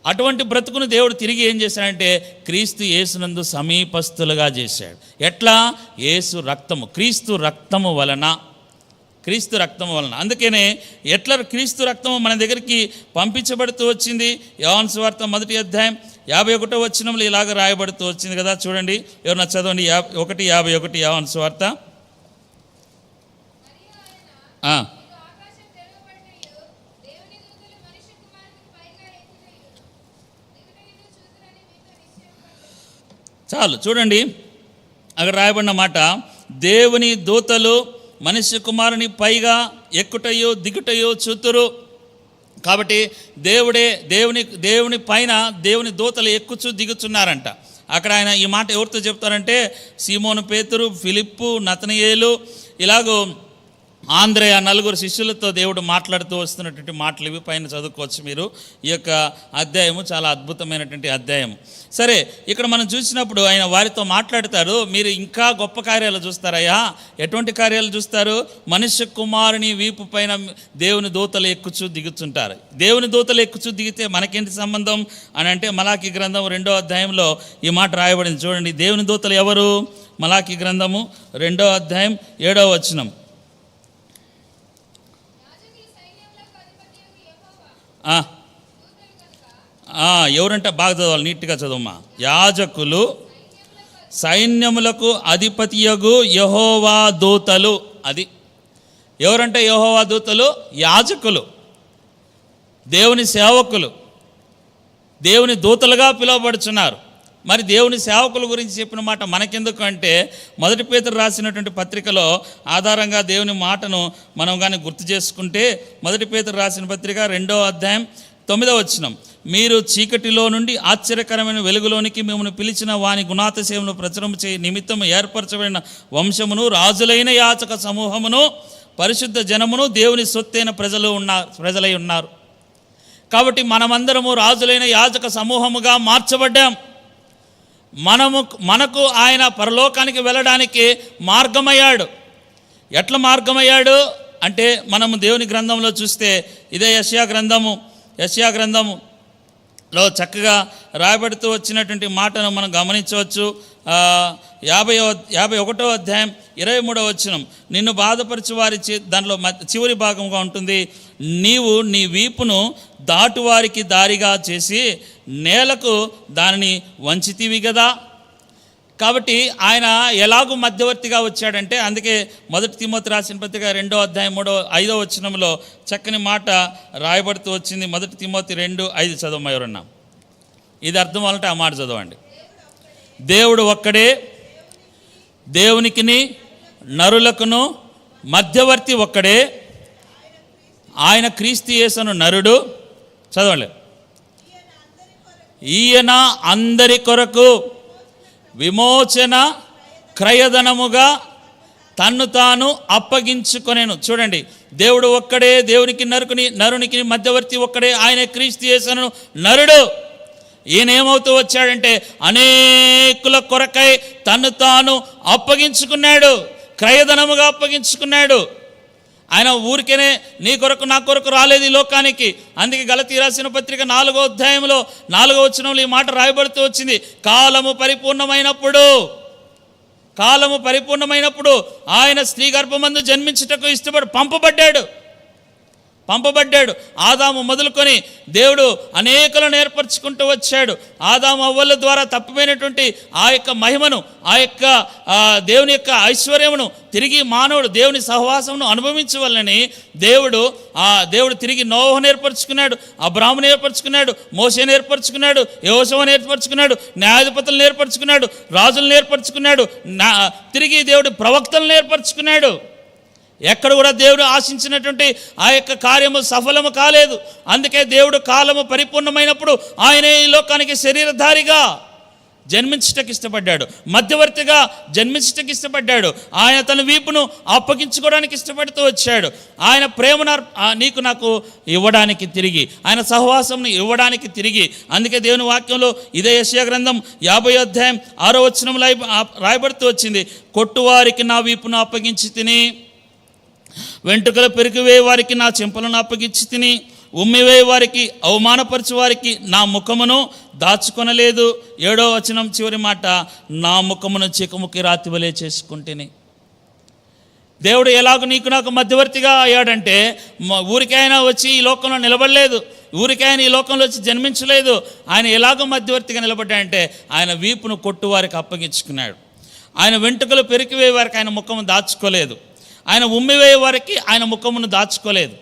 అటువంటి బ్రతుకును దేవుడు తిరిగి ఏం చేశాడంటే క్రీస్తు యేసునందు సమీపస్తులుగా చేశాడు. ఎట్లా? యేసు రక్తము, క్రీస్తు రక్తము వలన. అందుకనే ఎట్లా క్రీస్తు రక్తము మన దగ్గరికి పంపించబడుతూ వచ్చింది. యోహాను సువార్త 1వ అధ్యాయం 51వ వచనంలో ఇలాగ రాయబడుతూ వచ్చింది కదా, చూడండి. ఎవరన్నా చదవండి. 1:51 యోహాను సువార్త. చాలు చూడండి, అక్కడ రాయబడిన మాట, దేవుని దూతలు మనిషి కుమారుని పైగా ఎక్కుటయో దిగుటయో చూతురు. కాబట్టి దేవుని పైన దేవుని దూతలు ఎక్కుచు దిగుచున్నారంట. అక్కడ ఆయన ఈ మాట ఎవరితో చెప్తారంటే సీమోను పేతురు, ఫిలిప్పు, నతనయేలు, ఇలాగో ఆంద్రేయ 4 శిష్యులతో దేవుడు మాట్లాడుతూ వస్తున్నటువంటి మాటలు ఇవి. పైన చదువుకోవచ్చు మీరు. ఈ యొక్క అధ్యాయము చాలా అద్భుతమైనటువంటి అధ్యాయం. సరే, ఇక్కడ మనం చూసినప్పుడు ఆయన వారితో మాట్లాడతారు, మీరు ఇంకా గొప్ప కార్యాలు చూస్తారయ్యా. ఎటువంటి కార్యాలు చూస్తారు? మనుష్య కుమారుని వీపు పైన దేవుని దూతలు ఎక్కుచూ దిగుతుంటారు. దేవుని దూతలు ఎక్కుచూ దిగితే మనకేంటి సంబంధం అని అంటే మలాకీ గ్రంథం 2వ అధ్యాయంలో ఈ మాట రాయబడింది. చూడండి, దేవుని దూతలు ఎవరు? మలాకీ గ్రంథము 2వ అధ్యాయం 7వ వచనం. ఎవరంటే బాగా చదవాలి, నీట్గా చదవమ్మా. యాజకులు, సైన్యములకు అధిపతియగు యెహోవా దూతలు. అది ఎవరంటే యెహోవా దూతలు? యాజకులు, దేవుని సేవకులు, దేవుని దూతలుగా పిలువబడుచున్నారు. మరి దేవుని సేవకుల గురించి చెప్పిన మాట మనకెందుకు అంటే, 1 పేతురు రాసినటువంటి పత్రికలో ఆధారంగా దేవుని మాటను మనం కానీ గుర్తు చేసుకుంటే, 1 పేతురు రాసిన పత్రిక 2వ అధ్యాయం 9వ వచనం, మీరు చీకటిలో నుండి ఆశ్చర్యకరమైన వెలుగులోనికి మిమ్మల్ని పిలిచిన వాని గుణాతిశయమును ప్రచురం చేయ నిమిత్తం ఏర్పరచబడిన వంశమును, రాజులైన యాచక సమూహమును, పరిశుద్ధ జనమును, దేవుని సొత్తైన ప్రజలై ఉన్నారు. కాబట్టి మనమందరము రాజులైన యాజక సమూహముగా మార్చబడ్డాం. మనకు ఆయన పరలోకానికి వెళ్ళడానికి మార్గమయ్యాడు. ఎట్లా మార్గమయ్యాడు అంటే, మనము దేవుని గ్రంథంలో చూస్తే ఇదే యెషయా గ్రంథములో చక్కగా రాయబడుతూ వచ్చినటువంటి మాటను మనం గమనించవచ్చు. 51వ అధ్యాయం 23వ వచనం, నిన్ను బాధపరచు వారి దానిలో చివరి భాగంగా ఉంటుంది, నీవు నీ వీపును దాటువారికి దారిగా చేసి నేలకు దానిని వంచితివి కదా. కాబట్టి ఆయన ఎలాగూ మధ్యవర్తిగా వచ్చాడంటే, అందుకే 1 తిమోతి రాసిన పత్రిక 2వ అధ్యాయం 5వ వచనంలో చక్కని మాట రాయబడుతూ వచ్చింది. 1 తిమోతి 2:5 చదవమా ఎవరన్నా. ఇది అర్థం అవ్వాలంటే ఆ మాట చదవండి. దేవుడు ఒక్కడే, దేవునికిని నరులకును మధ్యవర్తి ఒక్కడే, ఆయన క్రీస్తు యేసును నరుడు. చదవండి. ఈయన అందరి కొరకు విమోచన క్రయధనముగా తన్ను తాను అప్పగించుకొనెను. చూడండి, దేవుడు ఒక్కడే, దేవునికి నరునికి మధ్యవర్తి ఒక్కడే, ఆయన క్రీస్తు యేసును నరుడు. ఈయన ఏమవుతూ వచ్చాడంటే, అనేకుల కొరకై తన్ను తాను అప్పగించుకున్నాడు, క్రయధనముగా అప్పగించుకున్నాడు. ఆయన ఊరికేనే నీ కొరకు నా కొరకు రాలేదు ఈ లోకానికి. అందుకే గలతీ రాసిన పత్రిక 4వ అధ్యాయంలో 4వ వచనంలో ఈ మాట రాయబడుతూ వచ్చింది, కాలము పరిపూర్ణమైనప్పుడు ఆయన స్త్రీ గర్భమందు జన్మించుటకు ఇష్టపడి పంపబడ్డాడు. ఆదాము మొదలుకొని దేవుడు అనేకులను ఏర్పరచుకుంటూ వచ్చాడు. ఆదాము అవ్వల ద్వారా తప్పిపోయినటువంటి ఆ యొక్క మహిమను, ఆ యొక్క దేవుని యొక్క ఐశ్వర్యమును తిరిగి మానవుడు దేవుని సహవాసమును అనుభవించవలని దేవుడు తిరిగి నోహును ఏర్పరచుకున్నాడు, అబ్రాహామును ఏర్పరచుకున్నాడు, మోషేను ఏర్పరచుకున్నాడు, యోషువను ఏర్పరచుకున్నాడు, న్యాయాధిపతులను ఏర్పరచుకున్నాడు, రాజులను ఏర్పరచుకున్నాడు, తిరిగి దేవుడు ప్రవక్తలను ఏర్పరచుకున్నాడు. ఎక్కడ కూడా దేవుడు ఆశించినటువంటి ఆ యొక్క కార్యము సఫలము కాలేదు. అందుకే దేవుడు కాలము పరిపూర్ణమైనప్పుడు ఆయనే ఈ లోకానికి శరీరధారిగా జన్మించటకు ఇష్టపడ్డాడు, మధ్యవర్తిగా జన్మించటకు ఇష్టపడ్డాడు. ఆయన తన వీపును అప్పగించుకోవడానికి ఇష్టపడుతూ వచ్చాడు. ఆయన ప్రేమను నీకు నాకు ఇవ్వడానికి తిరిగి, ఆయన సహవాసంను ఇవ్వడానికి తిరిగి. అందుకే దేవుని వాక్యంలో ఇదే యెషయా గ్రంథం 50వ అధ్యాయం 6వ వచనంలో రాయబడుతూ వచ్చింది, కొట్టువారికి నా వీపును అప్పగించి తిని, వెంట్రుకలు పెరిగివే వారికి నా చెంపలను అప్పగించి తిని, ఉమ్మివే వారికి అవమానపరచు వారికి నా ముఖమును దాచుకొనలేదు. 7వ వచనం చివరి మాట, నా ముఖమును చికముకి రాతివలే చేసుకుంటేని. దేవుడు ఎలాగో నీకు నాకు మధ్యవర్తిగా అయ్యాడంటే, ఊరికైనా వచ్చి ఈ లోకంలో నిలబడలేదు, ఊరికైనా ఈ లోకంలో వచ్చి జన్మించలేదు. ఆయన ఎలాగో మధ్యవర్తిగా నిలబడ్డాడంటే, ఆయన వీపును కొట్టు వారికి అప్పగించుకున్నాడు. ఆయన వెంట్రుకలు పెరికివే వారికి ఆయన ముఖము దాచుకోలేదు, ఆయన ఉమ్మివేయ వారికి ఆయన ముఖమును దాచుకోలేదు.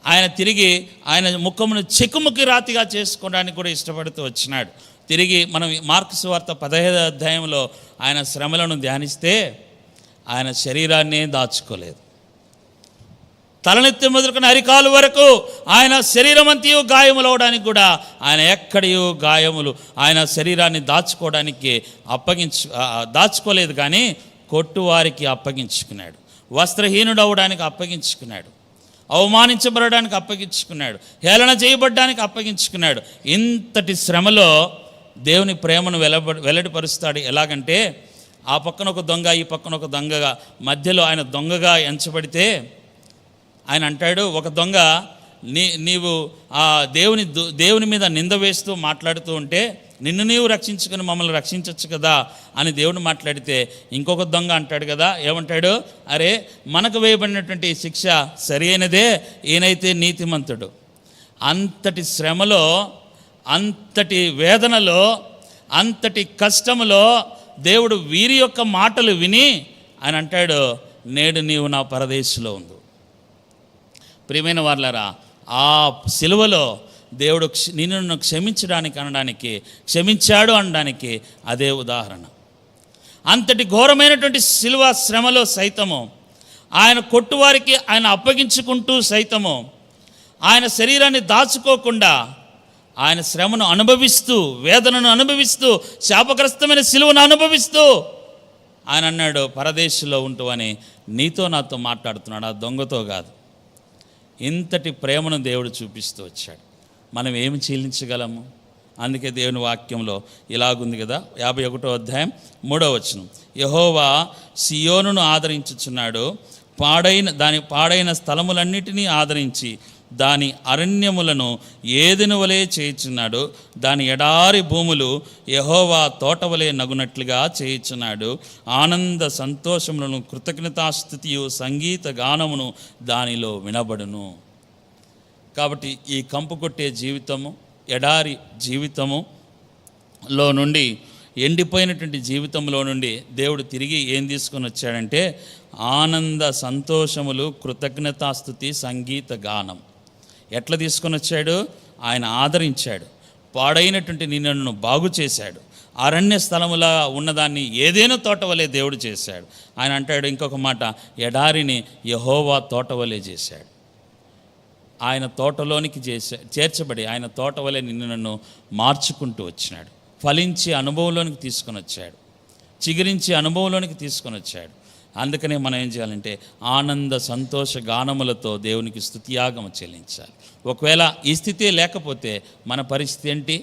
ఆయన తిరిగి ఆయన ముఖమును చెక్కుముకి రాతిగా చేసుకోవడానికి కూడా ఇష్టపడుతూ వచ్చినాడు. తిరిగి మనం మార్కు సువార్త 15వ అధ్యాయంలో ఆయన శ్రమలను ధ్యానిస్తే, ఆయన శరీరాన్నే దాచుకోలేదు. తలనెత్తి మొదలుకొని అరికాలు వరకు ఆయన శరీరం అంతయు గాయములు అవడానికి కూడా ఆయన ఎక్కడియో గాయములు, ఆయన శరీరాన్ని దాచుకోవడానికి దాచుకోలేదు, కానీ కొట్టువారికి అప్పగించుకున్నాడు, వస్త్రహీనుడు అవడానికి అప్పగించుకున్నాడు, అవమానించబడడానికి అప్పగించుకున్నాడు, హేళన చేయబడ్డానికి అప్పగించుకున్నాడు. ఇంతటి శ్రమలో దేవుని ప్రేమను వెల్లడిపరుస్తాడు. ఎలాగంటే, ఆ పక్కన ఒక దొంగ, ఈ పక్కన ఒక దొంగగా, మధ్యలో ఆయన దొంగగా ఎంచబడితే ఆయన అంటాడు, ఒక దొంగ నీవు ఆ దేవుని మీద నింద వేస్తూ మాట్లాడుతూ ఉంటే, నిన్ను నీవు రక్షించుకుని మమ్మల్ని రక్షించవచ్చు కదా అని దేవుడు మాట్లాడితే, ఇంకొక దొంగ అంటాడు కదా, ఏమంటాడు, అరే మనకు వేయబడినటువంటి శిక్ష సరి అయినదే, ఈయనైతే నీతిమంతుడు. అంతటి శ్రమలో అంతటి వేదనలో, అంతటి కష్టములో దేవుడు వీరి యొక్క మాటలు విని ఆయన అంటాడు, నేడు నీవు నా పరదేశంలో ఉండు. ప్రియమైన వారలారా, ఆ సిలువలో దేవుడు నిన్ను క్షమించడానికి అనడానికి, క్షమించాడు అనడానికి అదే ఉదాహరణ. అంతటి ఘోరమైనటువంటి సిలువ శ్రమలో సైతము, ఆయన కొట్టువారికి ఆయన అప్పగించుకుంటూ సైతము, ఆయన శరీరాన్ని దాచుకోకుండా ఆయన శ్రమను అనుభవిస్తూ, వేదనను అనుభవిస్తూ, శాపగ్రస్తమైన సిలువను అనుభవిస్తూ ఆయన అన్నాడు, పరదేశంలో ఉంటూ అని నీతో నాతో మాట్లాడుతున్నాడు, ఆ దొంగతో కాదు. ఇంతటి ప్రేమను దేవుడు చూపిస్తూ వచ్చాడు. మనం ఏమి చెల్లించగలము? అందుకే దేవుని వాక్యంలో ఇలాగుంది కదా, 51వ అధ్యాయం 3వ వచనం, యెహోవా సియోనును ఆదరించుచున్నాడు, పాడైన స్థలములన్నిటినీ ఆదరించి దాని అరణ్యములను ఏదెను వలె చేయుచున్నాడు, దాని ఎడారి భూములు యెహోవా తోటవలే నగునట్లుగా చేయుచున్నాడు. ఆనంద సంతోషములను, కృతజ్ఞతాస్తుతియు, సంగీత గానమును దానిలో వినబడును. కాబట్టి ఈ కంపు కొట్టే జీవితము, ఎడారి జీవితములో నుండి, ఎండిపోయినటువంటి జీవితంలో నుండి దేవుడు తిరిగి ఏం తీసుకొని వచ్చాడంటే ఆనంద సంతోషములు, కృతజ్ఞతాస్తుతి, సంగీత గానం. ఎట్లా తీసుకొని వచ్చాడు? ఆయన ఆదరించాడు, పాడైనటువంటి నిన్ను బాగు చేశాడు, అరణ్య స్థలములా ఉన్నదాన్ని ఏదైనా తోటవలే దేవుడు చేశాడు. ఆయన అంటాడు ఇంకొక మాట, ఎడారిని యెహోవా తోటవలే చేశాడు. ఆయన తోటలోనికి చేర్చబడి ఆయన తోట వలె నన్ను మార్చుకుంటూ వచ్చినాడు. ఫలించి అనుభవంలోనికి తీసుకొని వచ్చాడు, చిగురించి అనుభవంలోనికి తీసుకొని వచ్చాడు. అందుకనే మనం ఏం చేయాలంటే ఆనంద సంతోష గానములతో దేవునికి స్తుతియాగము చెల్లించాలి. ఒకవేళ ఈ స్థితి లేకపోతే మన పరిస్థితి ఏంటి?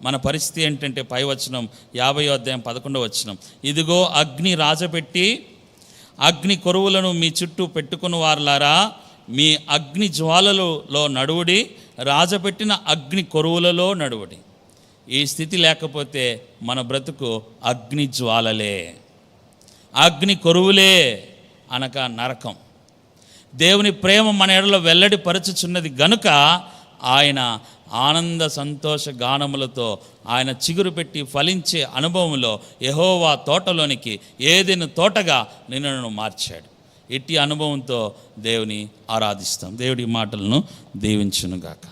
మన పరిస్థితి ఏంటంటే పై వచనం 50వ అధ్యాయం 11వ వచనం, ఇదిగో అగ్ని రాజపెట్టి అగ్ని కొరువులను మీ చుట్టూ పెట్టుకుని వారులారా, మీ అగ్ని జ్వాలలలో నడువుడి, రాజపెట్టిన అగ్ని కొరువులలో నడువుడి. ఈ స్థితి లేకపోతే మన బ్రతుకు అగ్ని జ్వాలలే, అగ్ని కొరువులే, అనక నరకం. దేవుని ప్రేమ మన ఎడలో వెల్లడి పరచుచున్నది గనుక ఆయన ఆనంద సంతోష గానములతో ఆయన చిగురు పెట్టి ఫలించే అనుభవంలో యెహోవా తోటలోనికి ఏదైనా తోటగా నిన్ను మార్చాడు. ఇట్టి అనుభవంతో దేవుని ఆరాధిస్తాం. దేవుడి మాటలను దీవించునుగాక.